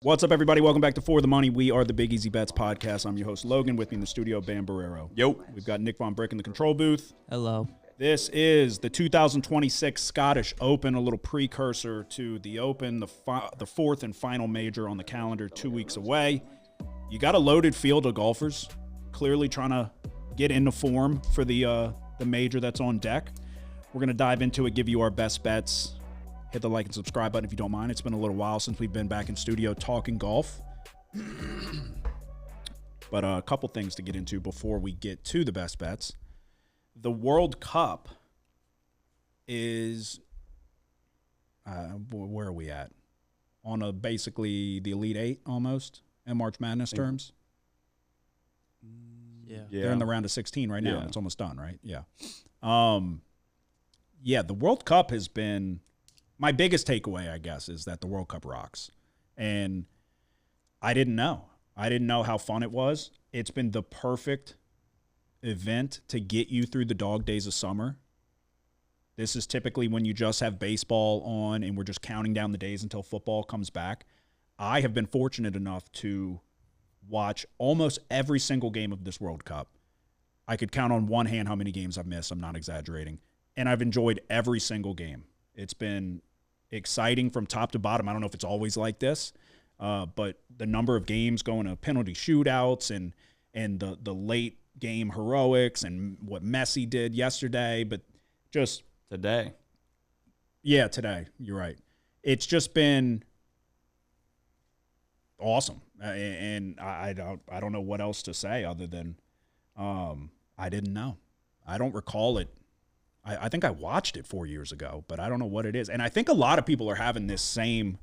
What's up, everybody? Welcome back to For the Money. We are the Big Easy Bets podcast. I'm your host, Logan. With me in the studio, Bam Barrero. Yo. We've got Nick Von Brick in the control booth. Hello. This is the 2026 Scottish Open, a little precursor to the Open, the fourth and final major on the calendar, 2 weeks away. You got a loaded field of golfers, clearly trying to get into form for the major that's on deck. We're going to dive into it, give you our best bets. Hit the like and subscribe button if you don't mind. It's been a little while since we've been back in studio talking golf. But a couple things to get into before we get to the best bets. The World Cup is, where are we at? On basically the Elite Eight almost in March Madness terms. Yeah. They're in the round of 16 right now. Yeah. It's almost done, right? Yeah. The World Cup has been, my biggest takeaway, I guess, is that the World Cup rocks. And I didn't know. I didn't know how fun it was. It's been the perfect event to get you through the dog days of summer. This is typically when you just have baseball on and we're just counting down the days until football comes back. I have been fortunate enough to watch almost every single game of this World Cup. I could count on one hand how many games I've missed. I'm not exaggerating. And I've enjoyed every single game. It's been exciting from top to bottom. I don't know if it's always like this, but the number of games going to penalty shootouts and the late game heroics and what Messi did yesterday, but just Today. Yeah, today. You're right. It's just been awesome, and I don't know what else to say other than I didn't know. I don't recall it. I think I watched it 4 years ago, but I don't know what it is. And I think a lot of people are having this same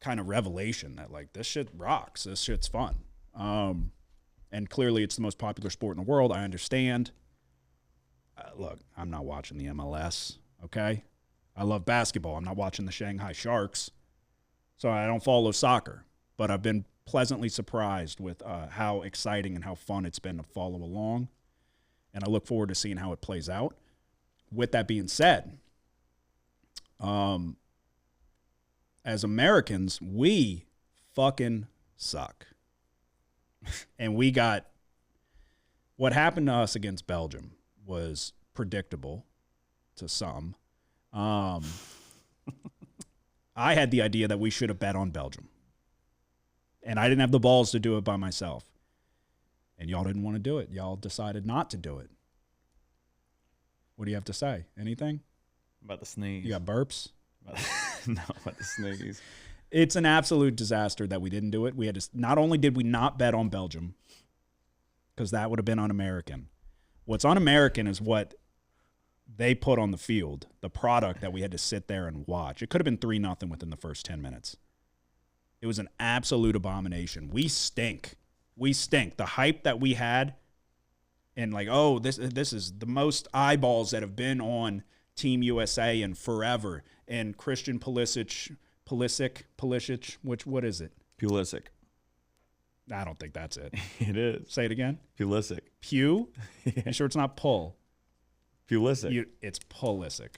kind of revelation that, like, this shit rocks. This shit's fun. And clearly it's the most popular sport in the world. I understand. Look, I'm not watching the MLS, okay? I love basketball. I'm not watching the Shanghai Sharks. So I don't follow soccer. But I've been pleasantly surprised with how exciting and how fun it's been to follow along. And I look forward to seeing how it plays out. With that being said, as Americans, we fucking suck. And we got what happened to us against Belgium was predictable to some. I had the idea that we should have bet on Belgium. And I didn't have the balls to do it by myself. And y'all didn't want to do it. Y'all decided not to do it. What do you have to say? Anything? About to sneeze. You got burps? No, about to sneeze. It's an absolute disaster that we didn't do it. We had to, not only did we not bet on Belgium, because that would have been un-American. What's un-American is what they put on the field, the product that we had to sit there and watch. It could have been 3-0 within the first 10 minutes. It was an absolute abomination. We stink. We stink. The hype that we had, and like, oh, this is the most eyeballs that have been on Team USA in forever. And Christian Pulisic, what is it? Pulisic. I don't think that's it. It is. Say it again. Pulisic. Pew? You sure it's not pull? Pulisic. It's Pulisic.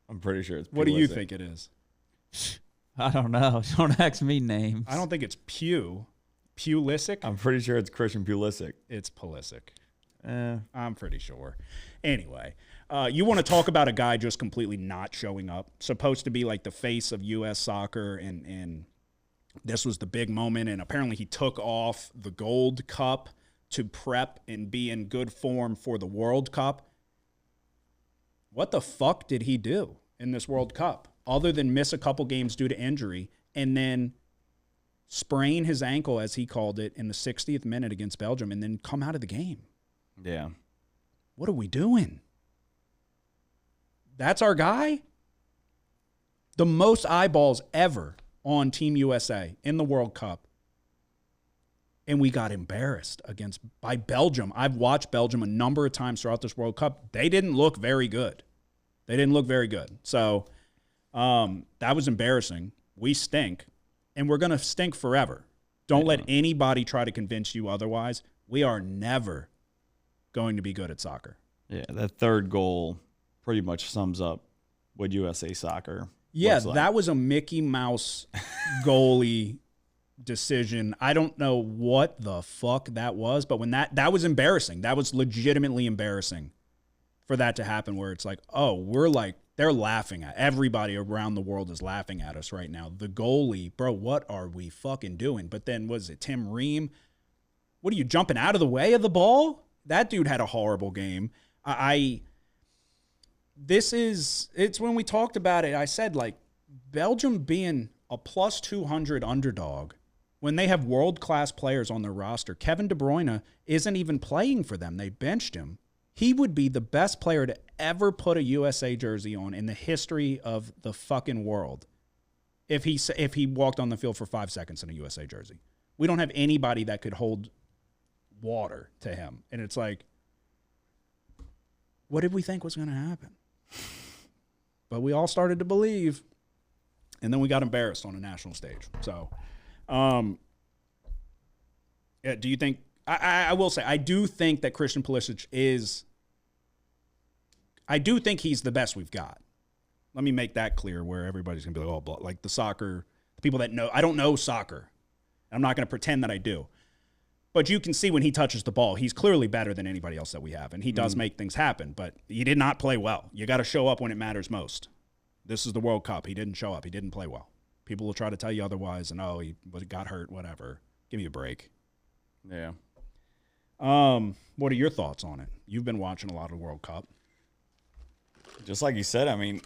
I'm pretty sure it's Pulisic. What do you think it is? I don't know. Don't ask me names. I don't think it's Pew. Pulisic? I'm pretty sure it's Christian Pulisic. It's Pulisic. Eh. I'm pretty sure. Anyway, you want to talk about a guy just completely not showing up, supposed to be like the face of U.S. soccer, and this was the big moment, and apparently he took off the Gold Cup to prep and be in good form for the World Cup. What the fuck did he do in this World Cup other than miss a couple games due to injury and then sprain his ankle, as he called it, in the 60th minute against Belgium and then come out of the game? Yeah. What are we doing? That's our guy? The most eyeballs ever on Team USA in the World Cup. And we got embarrassed by Belgium. I've watched Belgium a number of times throughout this World Cup. They didn't look very good. So that was embarrassing. We stink, and we're going to stink forever. Don't let anybody try to convince you otherwise. We are never going to be good at soccer. Yeah, that third goal pretty much sums up what USA soccer Yeah, looks like. that was a Mickey Mouse goalie decision. I don't know what the fuck that was, but when that was embarrassing. That was legitimately embarrassing for that to happen, where it's like, oh, we're like, they're laughing at everybody around the world is laughing at us right now. The goalie, bro, what are we fucking doing? But then was it Tim Ream? What are you jumping out of the way of the ball? That dude had a horrible game. It's when we talked about it, I said, like, Belgium being a plus 200 underdog when they have world-class players on their roster. Kevin De Bruyne isn't even playing for them. They benched him. He would be the best player to ever put a USA jersey on in the history of the fucking world if he walked on the field for 5 seconds in a USA jersey. We don't have anybody that could hold water to him. And it's like, what did we think was going to happen? But we all started to believe, and then we got embarrassed on a national stage. So, yeah, do you think – I will say, I do think that Christian Pulisic is – I do think he's the best we've got. Let me make that clear where everybody's going to be like, oh, like the people that know – I don't know soccer. I'm not going to pretend that I do. But you can see when he touches the ball, he's clearly better than anybody else that we have, and he does make things happen. But he did not play well. You got to show up when it matters most. This is the World Cup. He didn't show up. He didn't play well. People will try to tell you otherwise, and he got hurt, whatever. Give me a break. Yeah. What are your thoughts on it? You've been watching a lot of the World Cup. Just like you said, I mean,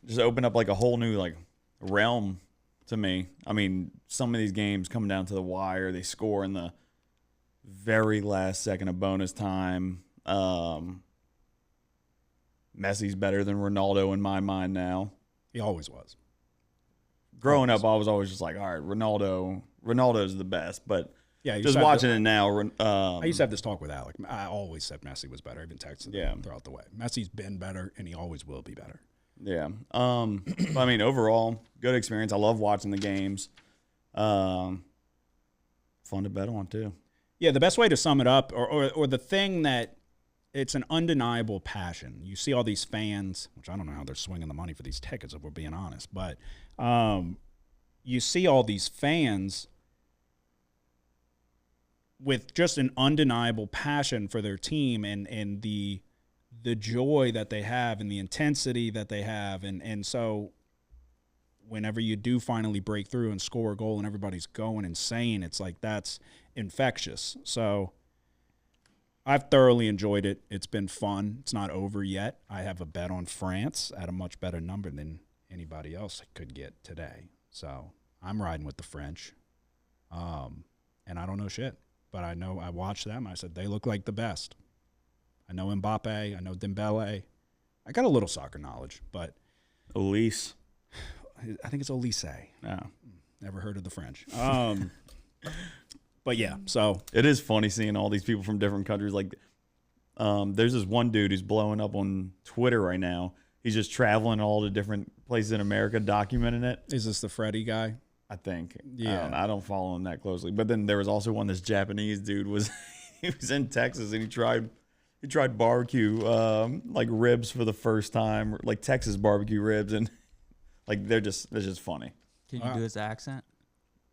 just opened up like a whole new like realm to me. I mean, some of these games come down to the wire. They score in the very last second of bonus time. Messi's better than Ronaldo in my mind now. He always was. Growing up, I was always just like, all right, Ronaldo's the best. But yeah, just watching it now. I used to have this talk with Alec. I always said Messi was better. I've been texting him throughout the way. Messi's been better, and he always will be better. Yeah. I mean, overall, good experience. I love watching the games. Fun to bet on, too. Yeah, the best way to sum it up, or the thing that it's an undeniable passion. You see all these fans, which I don't know how they're swinging the money for these tickets, if we're being honest, but you see all these fans with just an undeniable passion for their team and the joy that they have and the intensity that they have. And so whenever you do finally break through and score a goal and everybody's going insane, it's like that's infectious. So I've thoroughly enjoyed it. It's been fun. It's not over yet. I have a bet on France at a much better number than anybody else could get today. So I'm riding with the French. And I don't know shit. But I know I watched them. I said, they look like the best. I know Mbappe. I know Dembele. I got a little soccer knowledge, but Elise. I think it's Olise. No. Never heard of the French. But yeah, so. It is funny seeing all these people from different countries. Like, there's this one dude who's blowing up on Twitter right now. He's just traveling all the different places in America, documenting it. Is this the Freddie guy? I think. Yeah. I don't follow him that closely. But then there was also one, this Japanese dude he was in Texas and he tried barbecue, like ribs for the first time, like Texas barbecue ribs, and like they're just funny. Can you do his accent?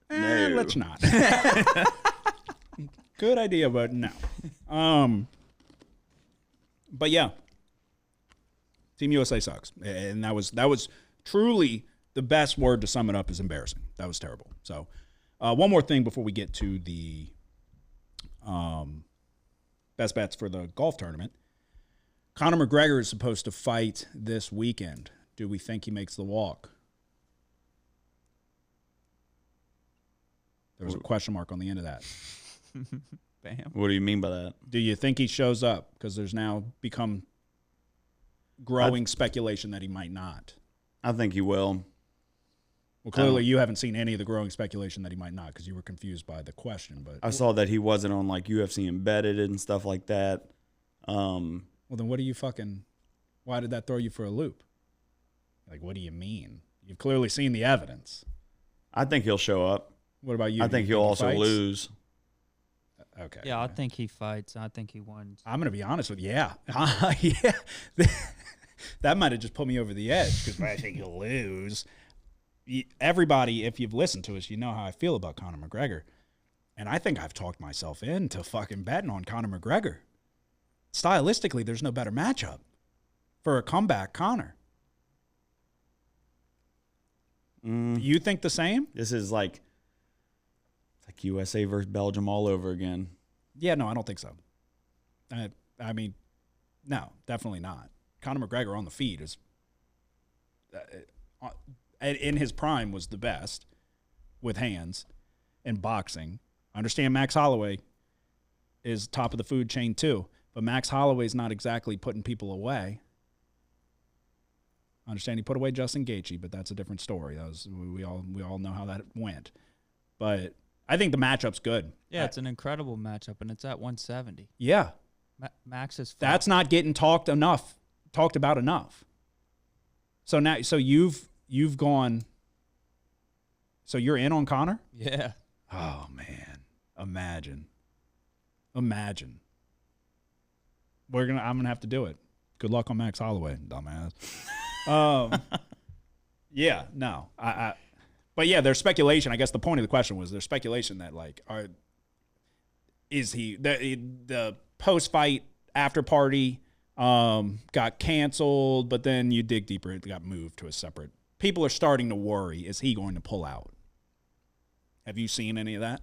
No. Let's not. Good idea, but no. But yeah, Team USA sucks, and that was truly the best word to sum it up is embarrassing. That was terrible. So, one more thing before we get to the best bets for the golf tournament. Conor McGregor is supposed to fight this weekend. Do we think he makes the walk? There was a question mark on the end of that. Bam. What do you mean by that? Do you think he shows up? Because there's now become growing speculation that he might not. I think he will. Well, clearly you haven't seen any of the growing speculation that he might not because you were confused by the question. But I saw that he wasn't on like UFC Embedded and stuff like that. Well, then what do you why did that throw you for a loop? Like, what do you mean? You've clearly seen the evidence. I think he'll show up. What about you? I think he'll also lose. Okay. Yeah, I think he fights. I think he wins. I'm going to be honest with you. Yeah. Yeah. That might have just put me over the edge because I think he'll lose. everybody, if you've listened to us, you know how I feel about Conor McGregor. And I think I've talked myself into fucking betting on Conor McGregor. Stylistically, there's no better matchup for a comeback Conor. You think the same? This is like USA versus Belgium all over again. Yeah, no, I don't think so. I mean, no, definitely not. Conor McGregor on the feet is, in his prime, was the best with hands and boxing. I understand Max Holloway is top of the food chain too, but Max Holloway's not exactly putting people away. I understand he put away Justin Gaethje, but that's a different story. We all know how that went. But I think the matchup's good. Yeah, it's an incredible matchup, and it's at 170. Yeah. Max is fun. That's not getting talked about enough. So now, you've gone. So you're in on Conor? Yeah. Oh man, imagine. I'm gonna have to do it. Good luck on Max Holloway, dumbass. Yeah, no, but yeah, there's speculation. I guess the point of the question was there's speculation that is he the post fight after party got canceled, but then you dig deeper, it got moved to a separate. People are starting to worry: is he going to pull out? Have you seen any of that?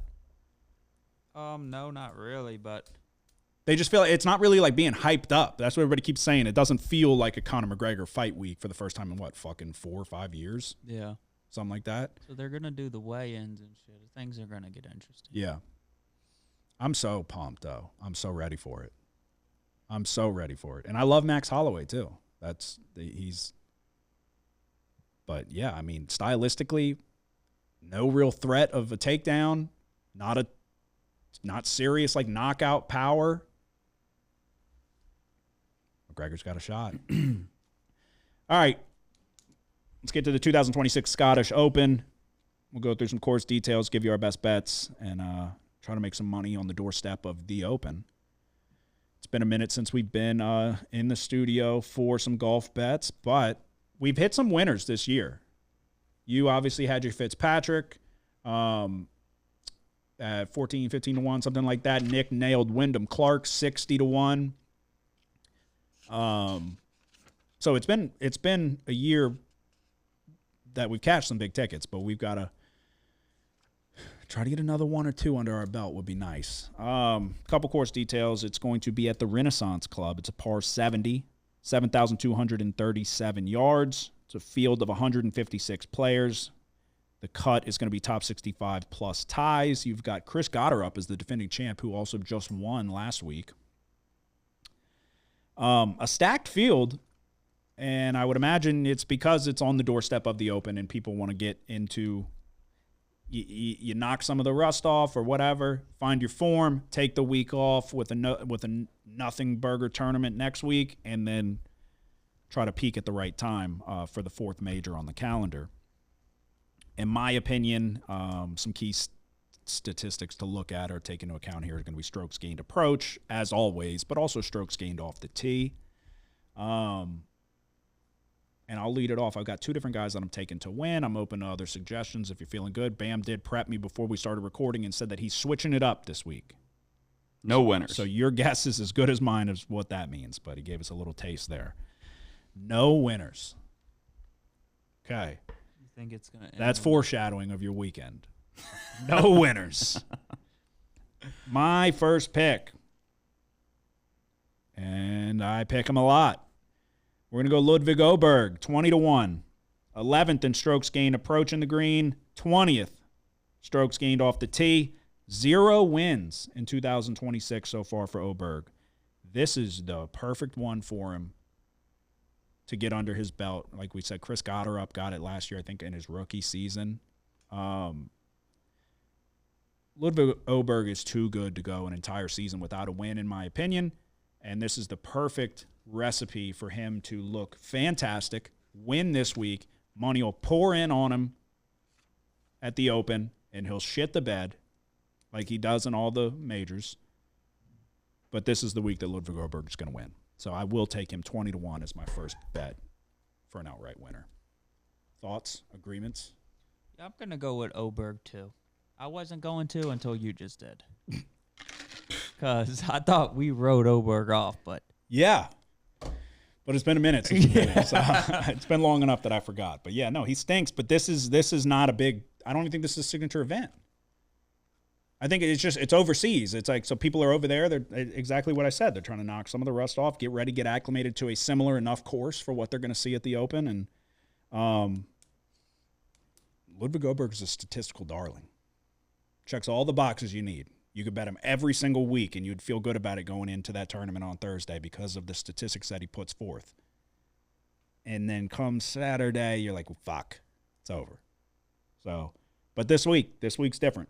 No, not really, but They just feel it's not really like being hyped up. That's what everybody keeps saying. It doesn't feel like a Conor McGregor fight week for the first time in fucking 4 or 5 years? yeah. Something like that. So they're gonna do the weigh-ins and shit. Things are gonna get interesting. Yeah. I'm so pumped though. I'm so ready for it. And I love Max Holloway too. But yeah, I mean, stylistically, no real threat of a takedown, not serious like knockout power. McGregor's got a shot. All right. Let's get to the 2026 Scottish Open. We'll go through some course details, give you our best bets, and try to make some money on the doorstep of the Open. It's been a minute since we've been in the studio for some golf bets, but we've hit some winners this year. You obviously had your Fitzpatrick at 14, 15 to 1, something like that. Nick nailed Wyndham Clark 60 to 1. So it's been a year that we've cashed some big tickets, but we've got to try to get another one or two under our belt would be nice. Couple course details. It's going to be at the Renaissance Club. It's a par 70, 7,237 yards. It's a field of 156 players. The cut is going to be top 65 plus ties. You've got Chris Goddard up as the defending champ, who also just won last week. A stacked field, and I would imagine it's because it's on the doorstep of the Open and people want to get into you knock some of the rust off or whatever, find your form, take the week off with a nothing burger tournament next week, and then try to peak at the right time for the fourth major on the calendar. In my opinion, some key statistics to look at or take into account here are going to be strokes gained approach, as always, but also strokes gained off the tee. And I'll lead it off. I've got two different guys that I'm taking to win. I'm open to other suggestions if you're feeling good. Bam did prep me before we started recording and said that he's switching it up this week. No winners. So your guess is as good as mine as what that means, but he gave us a little taste there. No winners. Okay. You think it's gonna end? That's foreshadowing of your weekend. No winners. My first pick. And I pick him a lot. We're going to go Ludwig Oberg, 20 to 1. 11th in strokes gained approaching the green. 20th strokes gained off the tee. 0 wins in 2026 so far for Oberg. This is the perfect one for him to get under his belt. Like we said, Chris Goddard got it last year, I think, in his rookie season. Ludwig Oberg is too good to go an entire season without a win, in my opinion. And this is the perfect recipe for him to look fantastic, win this week. Money will pour in on him at the Open, and he'll shit the bed like he does in all the majors. But this is the week that Ludwig Oberg is going to win. So I will take him 20 to 1 as my first bet for an outright winner. Thoughts? Agreements? I'm going to go with Oberg, too. I wasn't going to until you just did. Because I thought we wrote Oberg off, but. Yeah. But it's been a minute since we did it. So it's been long enough that I forgot. But yeah, no, he stinks. But this is not a big. I don't even think this is a signature event. I think it's overseas. It's like, so people are over there. They're exactly what I said. They're trying to knock some of the rust off, get ready, get acclimated to a similar enough course for what they're going to see at the Open. And Ludwig Oberg is a statistical darling. Checks all the boxes you need. You could bet him every single week, and you'd feel good about it going into that tournament on Thursday because of the statistics that he puts forth. And then come Saturday, you're like, well, fuck, it's over. So, but this week's different.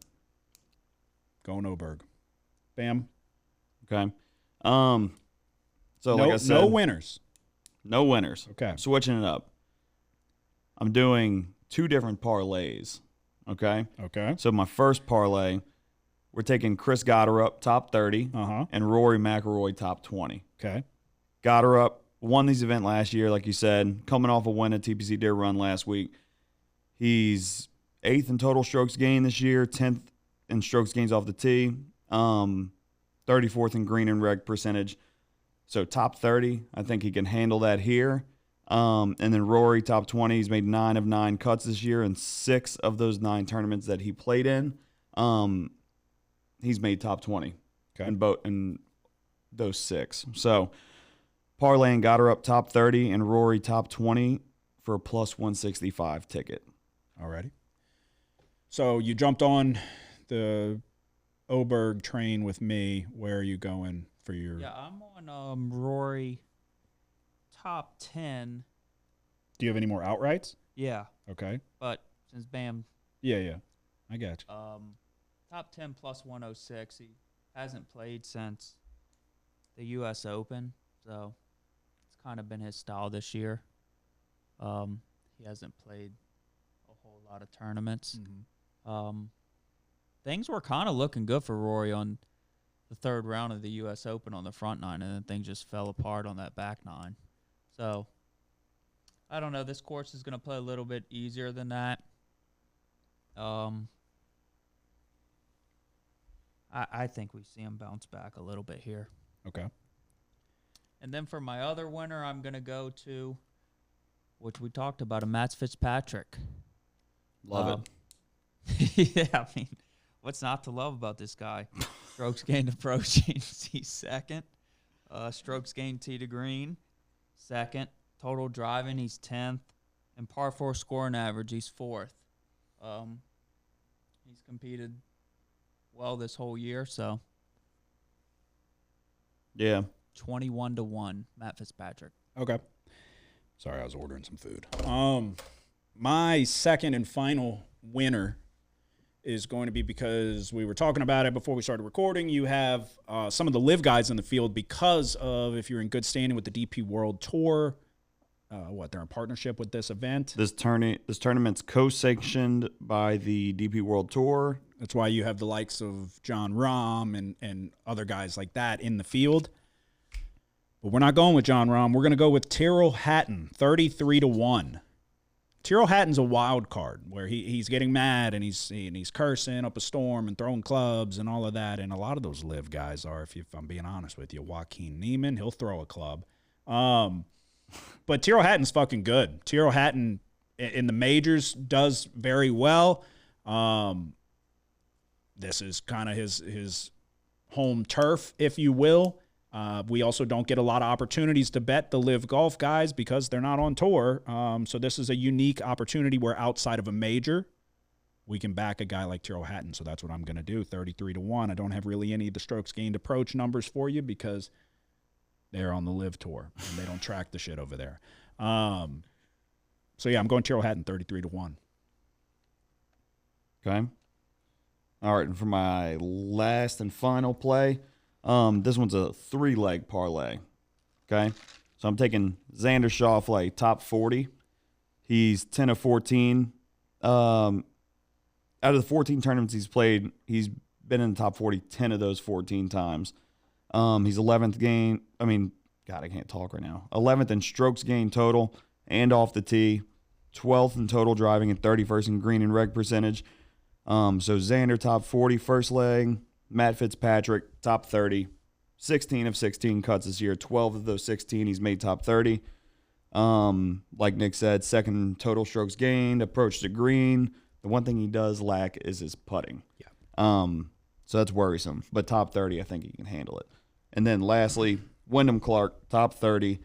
Going Oberg. Bam. Okay. So like I said, no winners. No winners. Okay. I'm switching it up. I'm doing 2 different parlays. Okay. Okay. So my first parlay, we're taking Chris Gotterup top 30 and Rory McIlroy top 20. Okay. Gotterup won these event last year, like you said, coming off a win at TPC Deer Run last week. He's 8th in total strokes gained this year, 10th in strokes gains off the tee, 34th in green and reg percentage. So top 30, I think he can handle that here. And then Rory, top 20. He's made 9 of 9 cuts this year in 6 of those 9 tournaments that he played in. He's made top 20 in those 6. So parlay and Gotterup top 30 and Rory top 20 for a plus 165 ticket. Alrighty. So you jumped on the Oberg train with me. Where are you going for your? Yeah, I'm on Rory top 10. Do you have any more outrights? Yeah. Okay. But since Bam. Yeah. I got you. Top 10 plus 106. He hasn't played since the U.S. Open, so it's kind of been his style this year. He hasn't played a whole lot of tournaments. Things were kind of looking good for Rory on the 3rd round of the U.S. Open on the front 9, and then things just fell apart on that back 9. So, I don't know. This course is going to play a little bit easier than that. I think we see him bounce back a little bit here. Okay. And then for my other winner, I'm going to go to, which we talked about, a Matt Fitzpatrick. Love it. Yeah, I mean, what's not to love about this guy? Strokes gained approaching, he's 2nd. Strokes gained tee to green, 2nd. Total driving, he's 10th. And par 4 scoring average, he's 4th. He's competed well this whole year, so. Yeah. 21-1, Matt Fitzpatrick. Okay. Sorry, I was ordering some food. My second and final winner is going to be, because we were talking about it before we started recording, you have some of the live guys in the field because of, if you're in good standing with the DP World Tour, they're in partnership with this event. This tournament's co-sanctioned by the DP World Tour. That's why you have the likes of John Rahm and other guys like that in the field. But we're not going with John Rahm. We're going to go with Tyrrell Hatton, 33-1. Tyrrell Hatton's a wild card where he's getting mad and he's cursing up a storm and throwing clubs and all of that. And a lot of those live guys are, if I'm being honest with you, Joaquin Neiman, he'll throw a club. But Tyrrell Hatton's fucking good. Tyrrell Hatton in the majors does very well. This is kind of his home turf, if you will. We also don't get a lot of opportunities to bet the live golf guys because they're not on tour. So this is a unique opportunity where outside of a major, we can back a guy like Tyrrell Hatton. So that's what I'm going to do, 33-1. I don't have really any of the strokes gained approach numbers for you because they're on the live tour and they don't track the shit over there. So yeah, I'm going Tyrrell Hatton, 33-1. Okay. All right, and for my last and final play, this one's a 3-leg parlay. Okay, so I'm taking Xander Schauffele, top 40. He's 10 of 14. Out of the 14 tournaments he's played, he's been in the top 40 10 of those 14 times. He's 11th I can't talk right now. 11th in strokes gained total and off the tee. 12th in total driving and 31st in green and reg percentage. So Xander, top 40, first leg. Matt Fitzpatrick, top 30. 16 of 16 cuts this year. 12 of those 16, he's made top 30. Like Nick said, second total strokes gained, approach to green. The one thing he does lack is his putting. Yeah. So that's worrisome. But top 30, I think he can handle it. And then lastly, Wyndham Clark, top 30.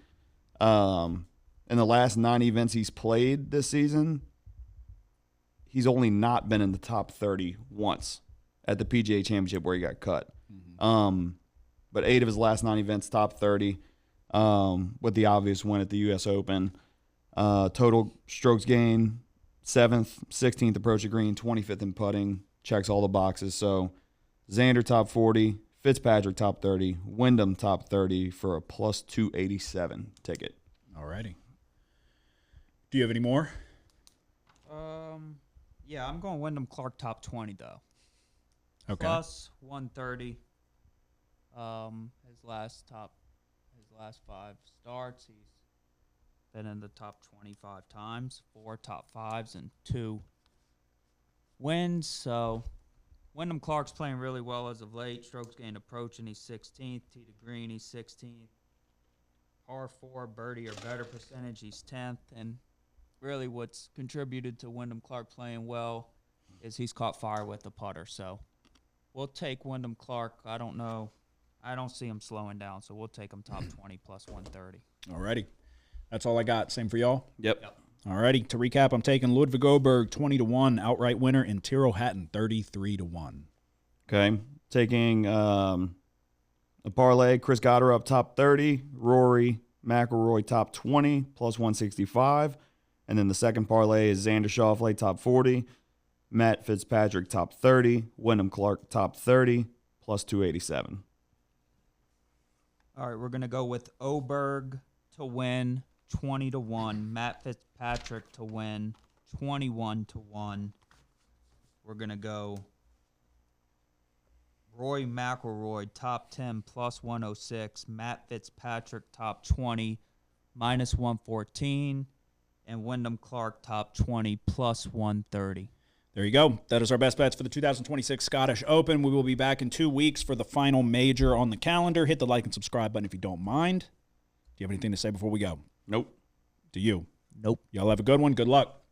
In the last 9 events he's played this season, he's only not been in the top 30 once at the PGA Championship where he got cut. Mm-hmm. But 8 of his last 9 events, top 30, with the obvious win at the U.S. Open. Total strokes gained, 7th, 16th approach to green, 25th in putting. Checks all the boxes. So Xander, top 40. Fitzpatrick, top 30. Wyndham, top 30 for a plus 287 ticket. All righty. Do you have any more? Yeah, I'm going Wyndham Clark top 20 though. Okay. Plus 130. His last 5 starts, he's been in the top 25 times, 4 top 5s and 2 wins. So Wyndham Clark's playing really well as of late. Strokes gained approach, and he's 16th. Tee to green, he's 16th. Par 4 birdie or better percentage, he's 10th. And really what's contributed to Wyndham Clark playing well is he's caught fire with the putter. So we'll take Wyndham Clark. I don't know. I don't see him slowing down, so we'll take him top 20 plus 130. All righty. That's all I got. Same for y'all? Yep. All righty. To recap, I'm taking Ludwig Oberg 20-1 outright winner and Tyrrell Hatton 33-1. Okay. Taking a parlay, Chris Gotterup top 30, Rory McIlroy top 20 plus 165. And then the second parlay is Xander Schauffele top 40, Matt Fitzpatrick top 30, Wyndham Clark top 30 plus 287. All right, we're going to go with Oberg to win 20-1, Matt Fitzpatrick to win 21-1. We're going to go Roy McIlroy top 10 plus 106, Matt Fitzpatrick top 20 minus 114, and Wyndham Clark top 20 plus 130. There you go. That is our best bets for the 2026 Scottish Open. We will be back in 2 weeks for the final major on the calendar. Hit the like and subscribe button if you don't mind. Do you have anything to say before we go? Nope. Do you? Nope. Y'all have a good one. Good luck.